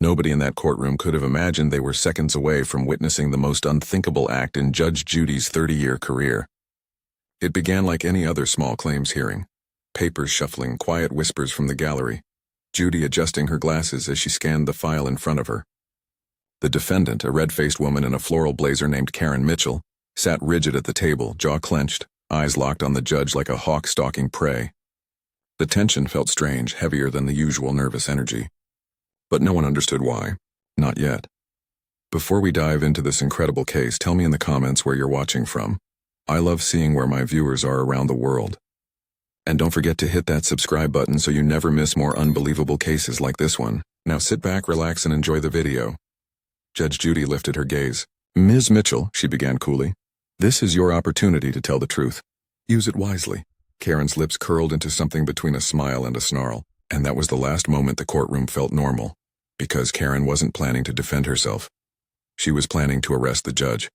Nobody in that courtroom could have imagined they were seconds away from witnessing the most unthinkable act in Judge Judy's 30-year career. It began like any other small claims hearing. Papers shuffling, quiet whispers from the gallery. Judy adjusting her glasses as she scanned the file in front of her. The defendant, a red-faced woman in a floral blazer named Karen Mitchell, sat rigid at the table, jaw clenched, eyes locked on the judge like a hawk stalking prey. The tension felt strange, heavier than the usual nervous energy. But no one understood why. Not yet. Before we dive into this incredible case, tell me in the comments where you're watching from. I love seeing where my viewers are around the world. And don't forget to hit that subscribe button so you never miss more unbelievable cases like this one. Now sit back, relax, and enjoy the video. Judge Judy lifted her gaze. Ms. Mitchell, she began coolly, this is your opportunity to tell the truth. Use it wisely. Karen's lips curled into something between a smile and a snarl, and that was the last moment the courtroom felt normal, because Karen wasn't planning to defend herself. She was planning to arrest the judge.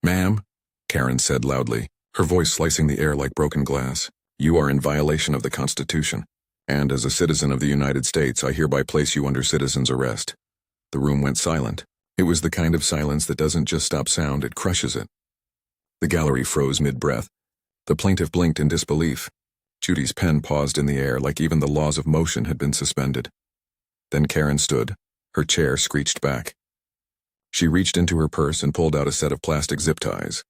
Ma'am, Karen said loudly, her voice slicing the air like broken glass, you are in violation of the Constitution, and as a citizen of the United States, I hereby place you under citizen's arrest. The room went silent. It was the kind of silence that doesn't just stop sound, it crushes it. The gallery froze mid-breath. The plaintiff blinked in disbelief. Judy's pen paused in the air like even the laws of motion had been suspended. Then Karen stood. Her chair screeched back. She reached into her purse and pulled out a set of plastic zip ties.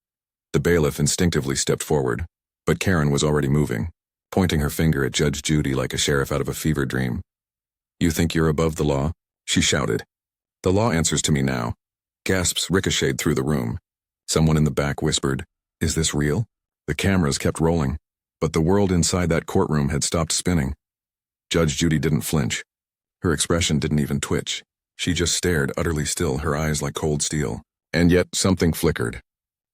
The bailiff instinctively stepped forward, but Karen was already moving, pointing her finger at Judge Judy like a sheriff out of a fever dream. You think you're above the law? She shouted. The law answers to me now. Gasps ricocheted through the room. Someone in the back whispered, Is this real? The cameras kept rolling, but the world inside that courtroom had stopped spinning. Judge Judy didn't flinch. Her expression didn't even twitch. She just stared utterly still, her eyes like cold steel. And yet something flickered.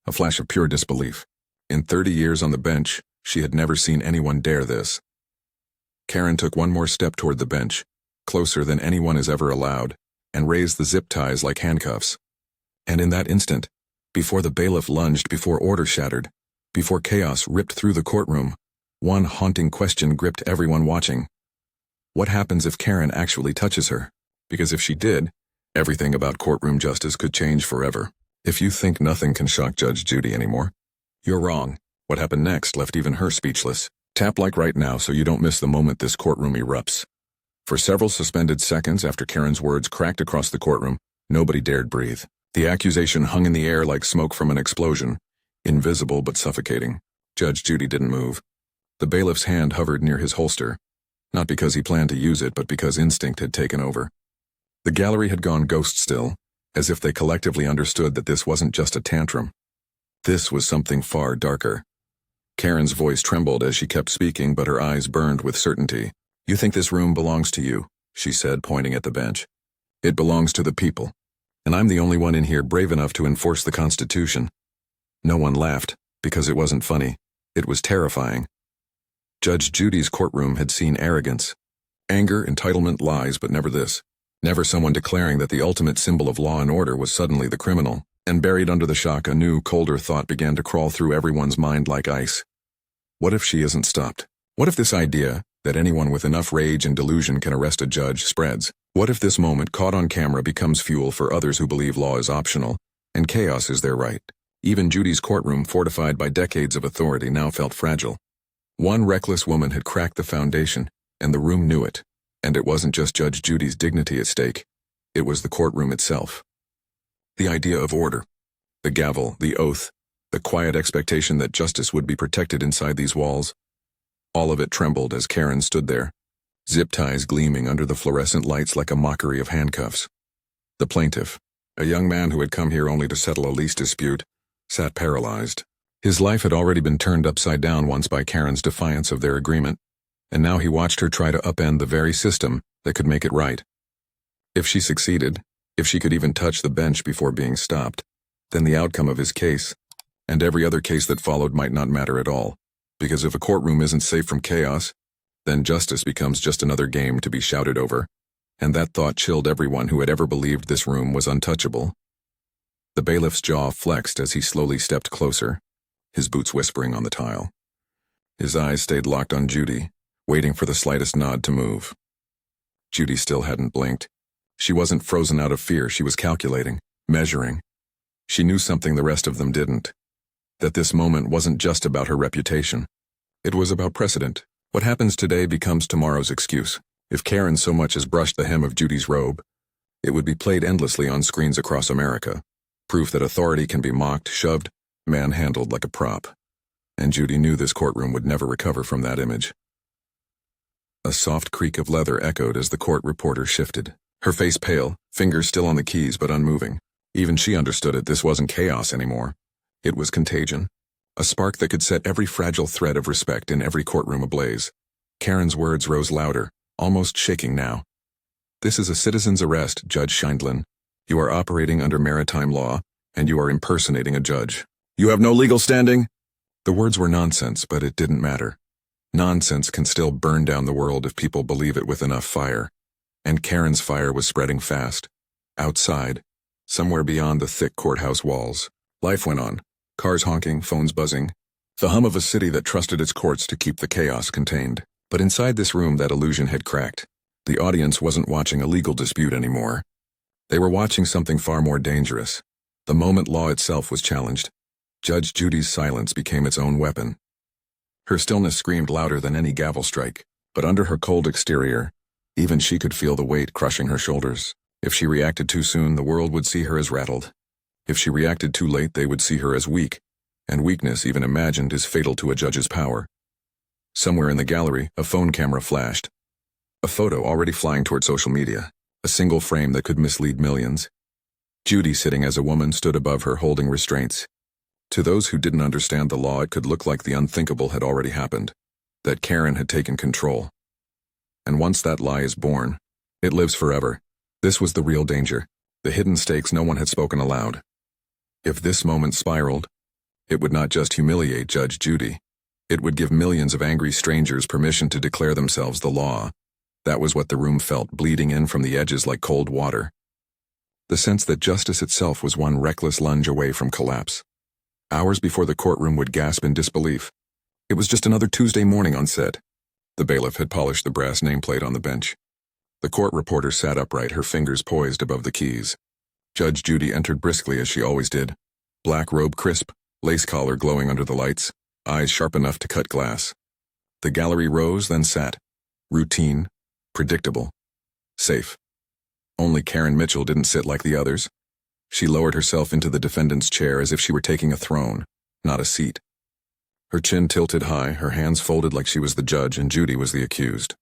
A flash of pure disbelief. In 30 years on the bench, she had never seen anyone dare this. Karen took one more step toward the bench, closer than anyone is ever allowed, and raised the zip ties like handcuffs. And in that instant, before the bailiff lunged, before order shattered, before chaos ripped through the courtroom, one haunting question gripped everyone watching. What happens if Karen actually touches her? Because if she did, everything about courtroom justice could change forever. If you think nothing can shock Judge Judy anymore, you're wrong. What happened next left even her speechless. Tap like right now so you don't miss the moment this courtroom erupts. For several suspended seconds after Karen's words cracked across the courtroom, nobody dared breathe. The accusation hung in the air like smoke from an explosion, invisible but suffocating. Judge Judy didn't move. The bailiff's hand hovered near his holster, not because he planned to use it, but because instinct had taken over. The gallery had gone ghost still, as if they collectively understood that this wasn't just a tantrum. This was something far darker. Karen's voice trembled as she kept speaking, but her eyes burned with certainty. You think this room belongs to you, she said, pointing at the bench. It belongs to the people, and I'm the only one in here brave enough to enforce the Constitution. No one laughed, because it wasn't funny. It was terrifying. Judge Judy's courtroom had seen arrogance, anger, entitlement, lies, but never this. Never someone declaring that the ultimate symbol of law and order was suddenly the criminal. And buried under the shock, a new, colder thought began to crawl through everyone's mind like ice. What if she isn't stopped? What if this idea, that anyone with enough rage and delusion can arrest a judge, spreads? What if this moment, caught on camera, becomes fuel for others who believe law is optional, and chaos is their right? Even Judy's courtroom, fortified by decades of authority, now felt fragile. One reckless woman had cracked the foundation, and the room knew it. And it wasn't just Judge Judy's dignity at stake. It was the courtroom itself. The idea of order, the gavel, the oath, the quiet expectation that justice would be protected inside these walls. All of it trembled as Karen stood there, zip ties gleaming under the fluorescent lights like a mockery of handcuffs. The plaintiff, a young man who had come here only to settle a lease dispute, sat paralyzed. His life had already been turned upside down once by Karen's defiance of their agreement, and now he watched her try to upend the very system that could make it right. If she succeeded, if she could even touch the bench before being stopped, then the outcome of his case, and every other case that followed, might not matter at all. Because if a courtroom isn't safe from chaos, then justice becomes just another game to be shouted over, and that thought chilled everyone who had ever believed this room was untouchable. The bailiff's jaw flexed as he slowly stepped closer, his boots whispering on the tile. His eyes stayed locked on Judy, waiting for the slightest nod to move. Judy still hadn't blinked. She wasn't frozen out of fear, she was calculating, measuring. She knew something the rest of them didn't. That this moment wasn't just about her reputation. It was about precedent. What happens today becomes tomorrow's excuse. If Karen so much as brushed the hem of Judy's robe, it would be played endlessly on screens across America. Proof that authority can be mocked, shoved, manhandled like a prop. And Judy knew this courtroom would never recover from that image. A soft creak of leather echoed as the court reporter shifted. Her face pale, fingers still on the keys but unmoving. Even she understood it, this wasn't chaos anymore. It was contagion. A spark that could set every fragile thread of respect in every courtroom ablaze. Karen's words rose louder, almost shaking now. This is a citizen's arrest, Judge Scheindlin. You are operating under maritime law, and you are impersonating a judge. You have no legal standing? The words were nonsense, but it didn't matter. Nonsense can still burn down the world if people believe it with enough fire. And Karen's fire was spreading fast. Outside, somewhere beyond the thick courthouse walls, life went on. Cars honking, phones buzzing. The hum of a city that trusted its courts to keep the chaos contained. But inside this room that illusion had cracked. The audience wasn't watching a legal dispute anymore. They were watching something far more dangerous. The moment law itself was challenged, Judge Judy's silence became its own weapon. Her stillness screamed louder than any gavel strike, but under her cold exterior, even she could feel the weight crushing her shoulders. If she reacted too soon, the world would see her as rattled. If she reacted too late, they would see her as weak, and weakness, even imagined, is fatal to a judge's power. Somewhere in the gallery, a phone camera flashed. A photo already flying toward social media, a single frame that could mislead millions. Judy, sitting as a woman, stood above her, holding restraints. To those who didn't understand the law, it could look like the unthinkable had already happened, that Karen had taken control. And once that lie is born, it lives forever. This was the real danger, the hidden stakes no one had spoken aloud. If this moment spiraled, it would not just humiliate Judge Judy. It would give millions of angry strangers permission to declare themselves the law. That was what the room felt, bleeding in from the edges like cold water. The sense that justice itself was one reckless lunge away from collapse. Hours before the courtroom would gasp in disbelief. It was just another Tuesday morning on set. The bailiff had polished the brass nameplate on the bench. The court reporter sat upright, her fingers poised above the keys. Judge Judy entered briskly as she always did. Black robe crisp, lace collar glowing under the lights, eyes sharp enough to cut glass. The gallery rose, then sat. Routine, predictable, safe. Only Karen Mitchell didn't sit like the others. She lowered herself into the defendant's chair as if she were taking a throne, not a seat. Her chin tilted high, her hands folded like she was the judge and Judy was the accused.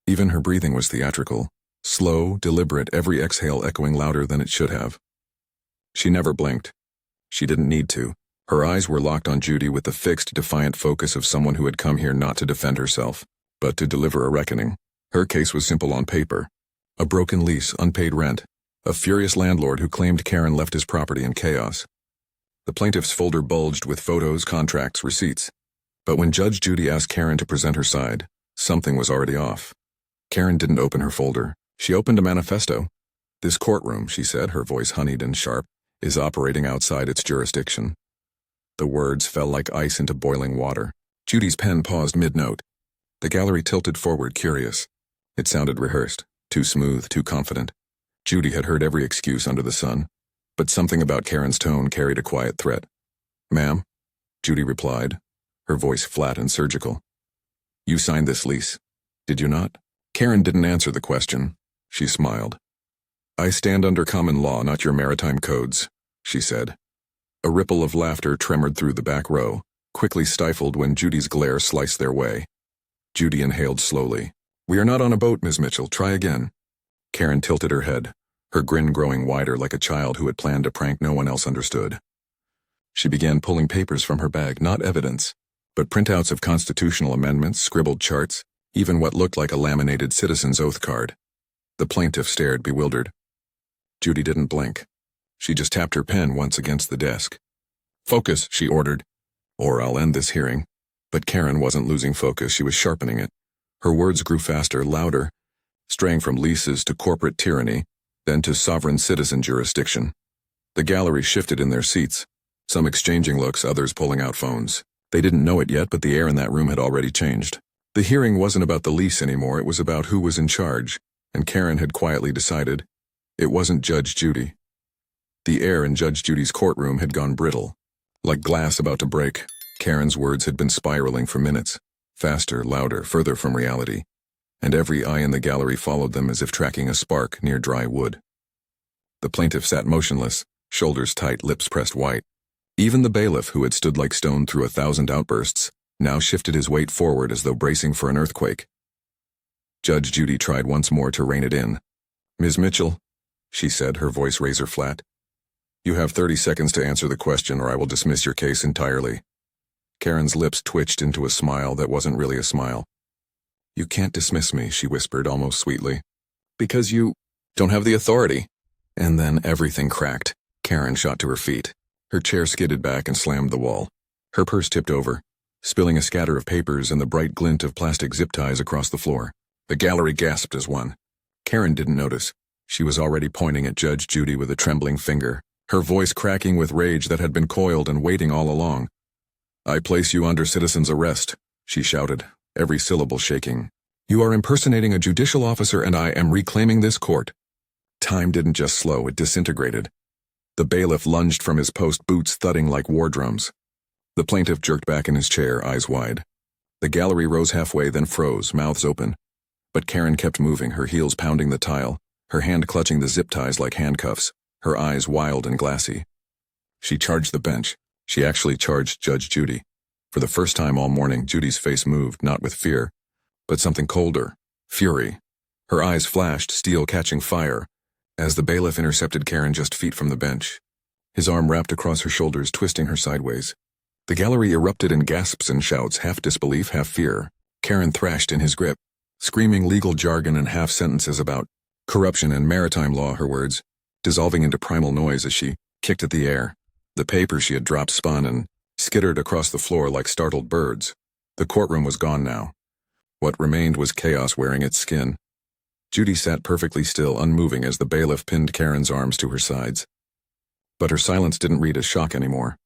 Even her breathing was theatrical, slow, deliberate, every exhale echoing louder than it should have. She never blinked. She didn't need to. Her eyes were locked on Judy with the fixed, defiant focus of someone who had come here not to defend herself, but to deliver a reckoning. Her case was simple on paper. A broken lease, unpaid rent, a furious landlord who claimed Karen left his property in chaos. The plaintiff's folder bulged with photos, contracts, receipts. But when Judge Judy asked Karen to present her side, something was already off. Karen didn't open her folder. She opened a manifesto. This courtroom, she said, her voice honeyed and sharp, is operating outside its jurisdiction. The words fell like ice into boiling water. Judy's pen paused mid-note. The gallery tilted forward, curious. It sounded rehearsed, too smooth, too confident. Judy had heard every excuse under the sun, but something about Karen's tone carried a quiet threat. "Ma'am," Judy replied, her voice flat and surgical. "You signed this lease, did you not?" Karen didn't answer the question. She smiled. "I stand under common law, not your maritime codes," she said. A ripple of laughter tremored through the back row, quickly stifled when Judy's glare sliced their way. Judy inhaled slowly. "We are not on a boat, Ms. Mitchell. Try again." Karen tilted her head, her grin growing wider like a child who had planned a prank no one else understood. She began pulling papers from her bag, not evidence, but printouts of constitutional amendments, scribbled charts, even what looked like a laminated citizen's oath card. The plaintiff stared, bewildered. Judy didn't blink. She just tapped her pen once against the desk. "Focus," she ordered, "or I'll end this hearing." But Karen wasn't losing focus, she was sharpening it. Her words grew faster, louder, straying from leases to corporate tyranny, then to sovereign citizen jurisdiction. The gallery shifted in their seats, some exchanging looks, others pulling out phones. They didn't know it yet, but the air in that room had already changed. The hearing wasn't about the lease anymore, it was about who was in charge, and Karen had quietly decided It wasn't Judge Judy. The air in Judge Judy's courtroom had gone brittle. Like glass about to break, Karen's words had been spiraling for minutes. Faster, louder, further from reality. And every eye in the gallery followed them as if tracking a spark near dry wood. The plaintiff sat motionless, shoulders tight, lips pressed white. Even the bailiff, who had stood like stone through 1,000 outbursts, now shifted his weight forward as though bracing for an earthquake. Judge Judy tried once more to rein it in. "Ms. Mitchell," she said, her voice razor flat. "You have 30 seconds to answer the question or I will dismiss your case entirely." Karen's lips twitched into a smile that wasn't really a smile. "You can't dismiss me," she whispered almost sweetly. "Because you don't have the authority." And then everything cracked. Karen shot to her feet. Her chair skidded back and slammed the wall. Her purse tipped over, spilling a scatter of papers and the bright glint of plastic zip ties across the floor. The gallery gasped as one. Karen didn't notice. She was already pointing at Judge Judy with a trembling finger, her voice cracking with rage that had been coiled and waiting all along. "I place you under citizen's arrest," she shouted, every syllable shaking. "You are impersonating a judicial officer and I am reclaiming this court." Time didn't just slow, it disintegrated. The bailiff lunged from his post, boots thudding like war drums. The plaintiff jerked back in his chair, eyes wide. The gallery rose halfway, then froze, mouths open. But Karen kept moving, her heels pounding the tile, her hand clutching the zip ties like handcuffs, her eyes wild and glassy. She charged the bench. She actually charged Judge Judy. For the first time all morning, Judy's face moved, not with fear, but something colder, fury. Her eyes flashed, steel catching fire, as the bailiff intercepted Karen just feet from the bench. His arm wrapped across her shoulders, twisting her sideways. The gallery erupted in gasps and shouts, half disbelief, half fear. Karen thrashed in his grip, screaming legal jargon and half-sentences about corruption and maritime law, her words, dissolving into primal noise as she kicked at the air. The paper she had dropped spun and skittered across the floor like startled birds. The courtroom was gone now. What remained was chaos wearing its skin. Judy sat perfectly still, unmoving as the bailiff pinned Karen's arms to her sides. But her silence didn't read as shock anymore.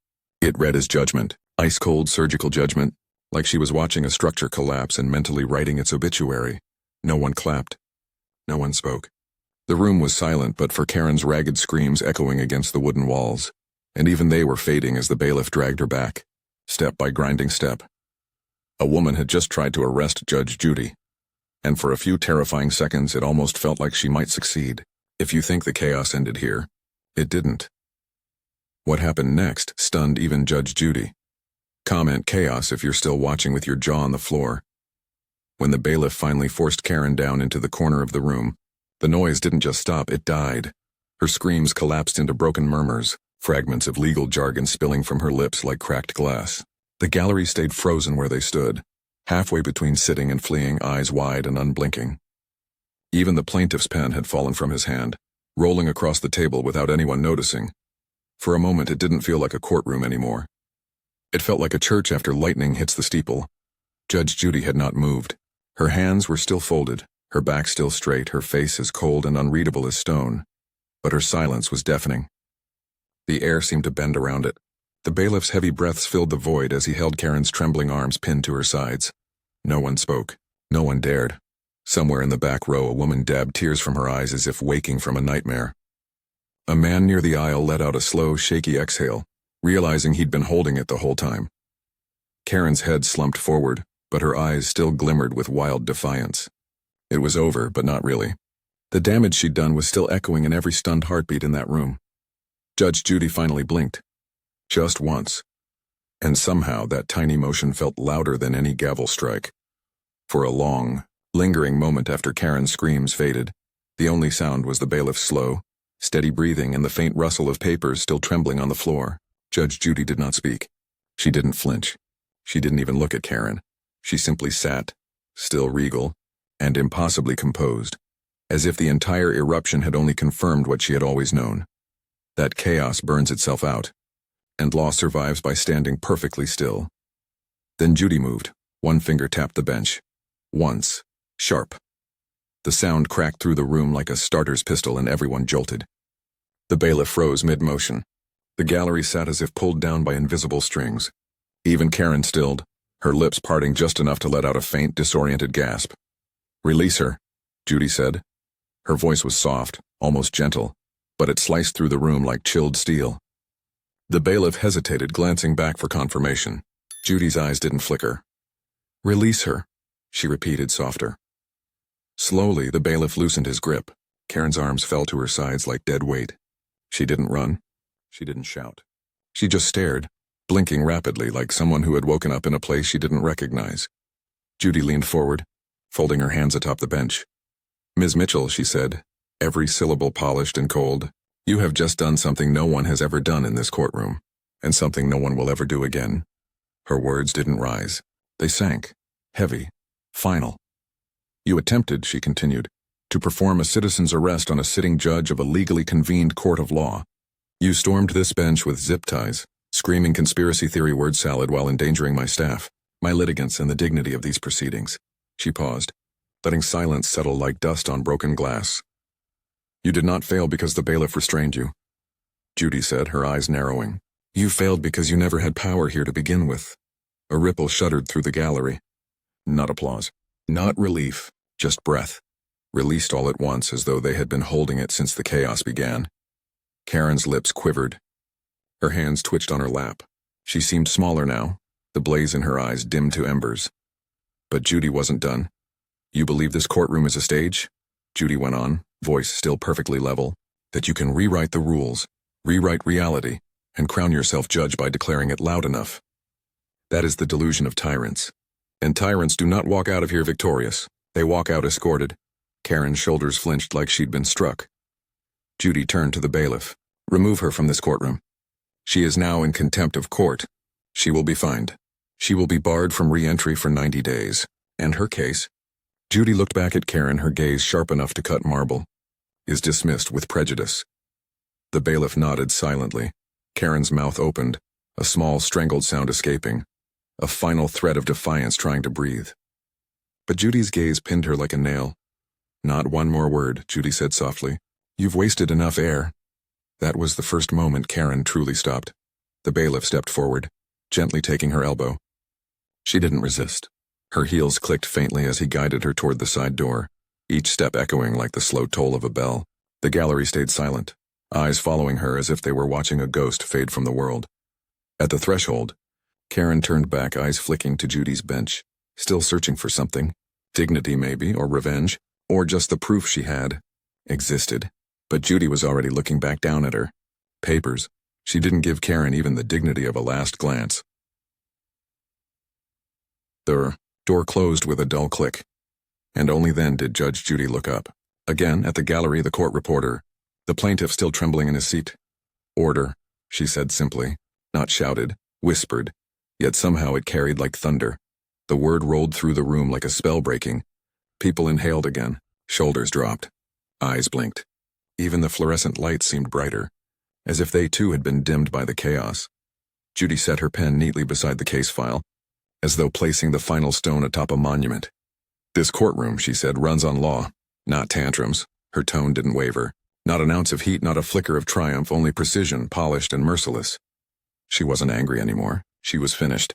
It read as judgment, ice-cold surgical judgment, like she was watching a structure collapse and mentally writing its obituary. No one clapped. No one spoke. The room was silent, but for Karen's ragged screams echoing against the wooden walls, and even they were fading as the bailiff dragged her back, step by grinding step. A woman had just tried to arrest Judge Judy, and for a few terrifying seconds it almost felt like she might succeed. If you think the chaos ended here, it didn't. What happened next stunned even Judge Judy. Comment chaos if you're still watching with your jaw on the floor. When the bailiff finally forced Karen down into the corner of the room, the noise didn't just stop, it died. Her screams collapsed into broken murmurs, fragments of legal jargon spilling from her lips like cracked glass. The gallery stayed frozen where they stood, halfway between sitting and fleeing, eyes wide and unblinking. Even the plaintiff's pen had fallen from his hand, rolling across the table without anyone noticing. For a moment it didn't feel like a courtroom anymore. It felt like a church after lightning hits the steeple. Judge Judy had not moved. Her hands were still folded, her back still straight, her face as cold and unreadable as stone. But her silence was deafening. The air seemed to bend around it. The bailiff's heavy breaths filled the void as he held Karen's trembling arms pinned to her sides. No one spoke. No one dared. Somewhere in the back row a woman dabbed tears from her eyes as if waking from a nightmare. A man near the aisle let out a slow, shaky exhale, realizing he'd been holding it the whole time. Karen's head slumped forward, but her eyes still glimmered with wild defiance. It was over, but not really. The damage she'd done was still echoing in every stunned heartbeat in that room. Judge Judy finally blinked. Just once. And somehow that tiny motion felt louder than any gavel strike. For a long, lingering moment after Karen's screams faded, the only sound was the bailiff's slow, steady breathing and the faint rustle of papers still trembling on the floor. Judge Judy did not speak. She didn't flinch. She didn't even look at Karen. She simply sat, still regal, and impossibly composed, as if the entire eruption had only confirmed what she had always known. That chaos burns itself out, and law survives by standing perfectly still. Then Judy moved. One finger tapped the bench. Once. Sharp. The sound cracked through the room like a starter's pistol and everyone jolted. The bailiff froze mid-motion. The gallery sat as if pulled down by invisible strings. Even Karen stilled, her lips parting just enough to let out a faint, disoriented gasp. "Release her," Judy said. Her voice was soft, almost gentle, but it sliced through the room like chilled steel. The bailiff hesitated, glancing back for confirmation. Judy's eyes didn't flicker. "Release her," she repeated, softer. Slowly, the bailiff loosened his grip. Karen's arms fell to her sides like dead weight. She didn't run. She didn't shout. She just stared, blinking rapidly like someone who had woken up in a place she didn't recognize. Judy leaned forward, folding her hands atop the bench. "Ms. Mitchell," she said, every syllable polished and cold, "you have just done something no one has ever done in this courtroom, and something no one will ever do again." Her words didn't rise. They sank, heavy, final. "You attempted," she continued, "to perform a citizen's arrest on a sitting judge of a legally convened court of law. You stormed this bench with zip ties, screaming conspiracy theory word salad while endangering my staff, my litigants, and the dignity of these proceedings." She paused, letting silence settle like dust on broken glass. "You did not fail because the bailiff restrained you," Judy said, her eyes narrowing. "You failed because you never had power here to begin with." A ripple shuddered through the gallery. Not applause. Not relief. Just breath. Released all at once as though they had been holding it since the chaos began. Karen's lips quivered. Her hands twitched on her lap. She seemed smaller now, the blaze in her eyes dimmed to embers. But Judy wasn't done. "You believe this courtroom is a stage?" Judy went on, voice still perfectly level. "That you can rewrite the rules, rewrite reality, and crown yourself judge by declaring it loud enough. That is the delusion of tyrants. And tyrants do not walk out of here victorious. They walk out escorted." Karen's shoulders flinched like she'd been struck. Judy turned to the bailiff. "Remove her from this courtroom. She is now in contempt of court. She will be fined. She will be barred from re-entry for 90 days. And her case," Judy looked back at Karen, her gaze sharp enough to cut marble, "is dismissed with prejudice." The bailiff nodded silently. Karen's mouth opened, a small strangled sound escaping, a final thread of defiance trying to breathe. But Judy's gaze pinned her like a nail. "Not one more word," Judy said softly. "You've wasted enough air." That was the first moment Karen truly stopped. The bailiff stepped forward, gently taking her elbow. She didn't resist. Her heels clicked faintly as he guided her toward the side door, each step echoing like the slow toll of a bell. The gallery stayed silent, eyes following her as if they were watching a ghost fade from the world. At the threshold, Karen turned back, eyes flicking to Judy's bench, still searching for something. Dignity maybe, or revenge, or just the proof she had existed. But Judy was already looking back down at her. Papers. She didn't give Karen even the dignity of a last glance. The door closed with a dull click, and only then did Judge Judy look up. Again, at the gallery, the court reporter, the plaintiff still trembling in his seat. "Order," she said simply, not shouted, whispered, yet somehow it carried like thunder. The word rolled through the room like a spell breaking. People inhaled again, shoulders dropped, eyes blinked. Even the fluorescent lights seemed brighter, as if they too had been dimmed by the chaos. Judy set her pen neatly beside the case file, as though placing the final stone atop a monument. "This courtroom," she said, "runs on law, not tantrums." Her tone didn't waver. Not an ounce of heat, not a flicker of triumph, only precision, polished and merciless. She wasn't angry anymore. She was finished.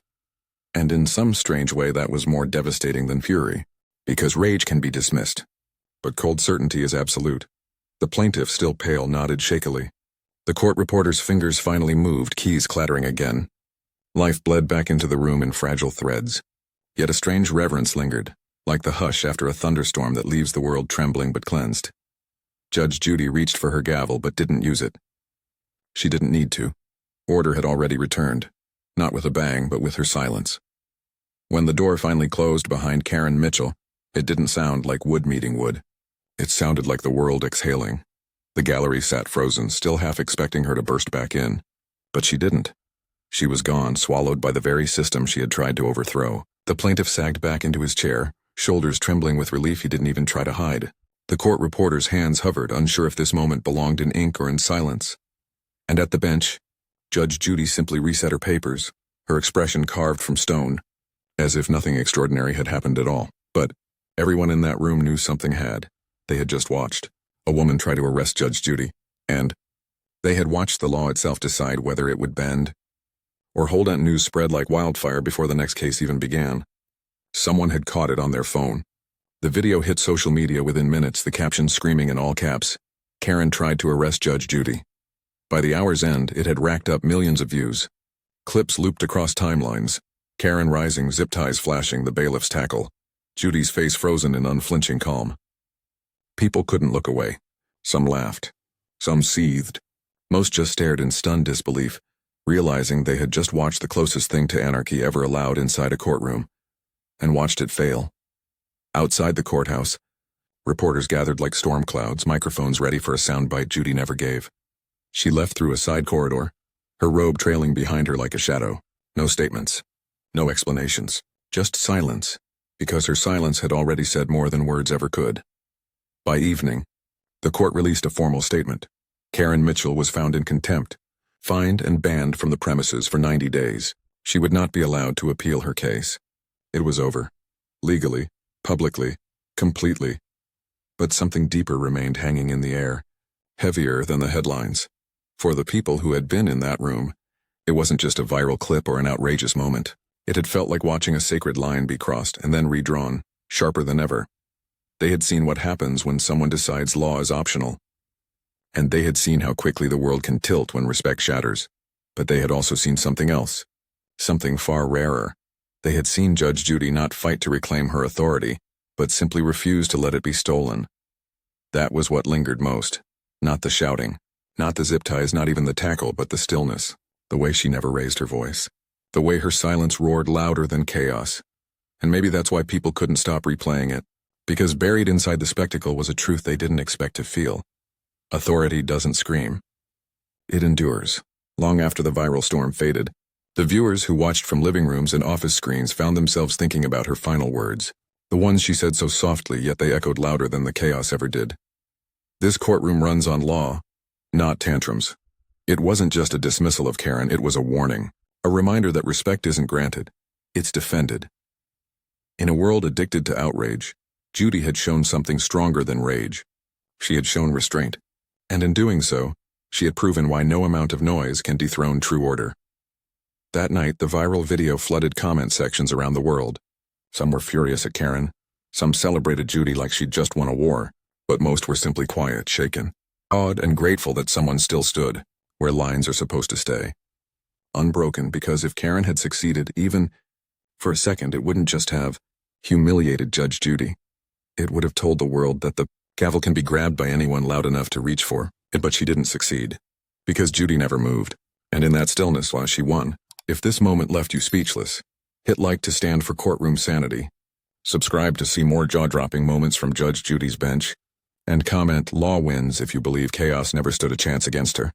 And in some strange way that was more devastating than fury, because rage can be dismissed, but cold certainty is absolute. The plaintiff, still pale, nodded shakily. The court reporter's fingers finally moved, keys clattering again. Life bled back into the room in fragile threads. Yet a strange reverence lingered, like the hush after a thunderstorm that leaves the world trembling but cleansed. Judge Judy reached for her gavel but didn't use it. She didn't need to. Order had already returned, not with a bang but with her silence. When the door finally closed behind Karen Mitchell, it didn't sound like wood meeting wood. It sounded like the world exhaling. The gallery sat frozen, still half expecting her to burst back in. But she didn't. She was gone, swallowed by the very system she had tried to overthrow. The plaintiff sagged back into his chair, shoulders trembling with relief he didn't even try to hide. The court reporter's hands hovered, unsure if this moment belonged in ink or in silence. And at the bench, Judge Judy simply reset her papers, her expression carved from stone, as if nothing extraordinary had happened at all. But everyone in that room knew something had. They had just watched a woman try to arrest Judge Judy, and they had watched the law itself decide whether it would bend or hold on. News spread like wildfire before the next case even began. Someone had caught it on their phone. The video hit social media within minutes, the caption screaming in all caps, Karen tried to arrest Judge Judy. By the hour's end, it had racked up millions of views. Clips looped across timelines. Karen rising, zip ties flashing, the bailiff's tackle. Judy's face frozen in unflinching calm. People couldn't look away. Some laughed. Some seethed. Most just stared in stunned disbelief, realizing they had just watched the closest thing to anarchy ever allowed inside a courtroom, and watched it fail. Outside the courthouse, reporters gathered like storm clouds, microphones ready for a soundbite Judy never gave. She left through a side corridor, her robe trailing behind her like a shadow. No statements. No explanations. Just silence, because her silence had already said more than words ever could. By evening, the court released a formal statement. Karen Mitchell was found in contempt, fined and banned from the premises for 90 days. She would not be allowed to appeal her case. It was over. Legally, publicly, completely. But something deeper remained hanging in the air, heavier than the headlines. For the people who had been in that room, it wasn't just a viral clip or an outrageous moment. It had felt like watching a sacred line be crossed and then redrawn, sharper than ever. They had seen what happens when someone decides law is optional. And they had seen how quickly the world can tilt when respect shatters. But they had also seen something else. Something far rarer. They had seen Judge Judy not fight to reclaim her authority, but simply refuse to let it be stolen. That was what lingered most. Not the shouting. Not the zip ties, not even the tackle, but the stillness. The way she never raised her voice. The way her silence roared louder than chaos. And maybe that's why people couldn't stop replaying it. Because buried inside the spectacle was a truth they didn't expect to feel. Authority doesn't scream. It endures. Long after the viral storm faded, the viewers who watched from living rooms and office screens found themselves thinking about her final words. The ones she said so softly, yet they echoed louder than the chaos ever did. This courtroom runs on law, not tantrums. It wasn't just a dismissal of Karen, it was a warning. A reminder that respect isn't granted. It's defended. In a world addicted to outrage, Judy had shown something stronger than rage. She had shown restraint. And in doing so, she had proven why no amount of noise can dethrone true order. That night, the viral video flooded comment sections around the world. Some were furious at Karen. Some celebrated Judy like she'd just won a war. But most were simply quiet, shaken, awed and grateful that someone still stood where lines are supposed to stay. Unbroken, because if Karen had succeeded, even for a second, it wouldn't just have humiliated Judge Judy. It would have told the world that the gavel can be grabbed by anyone loud enough to reach for. But she didn't succeed. Because Judy never moved. And in that stillness, while she won. If this moment left you speechless, hit like to stand for courtroom sanity. Subscribe to see more jaw-dropping moments from Judge Judy's bench. And comment, law wins, if you believe chaos never stood a chance against her.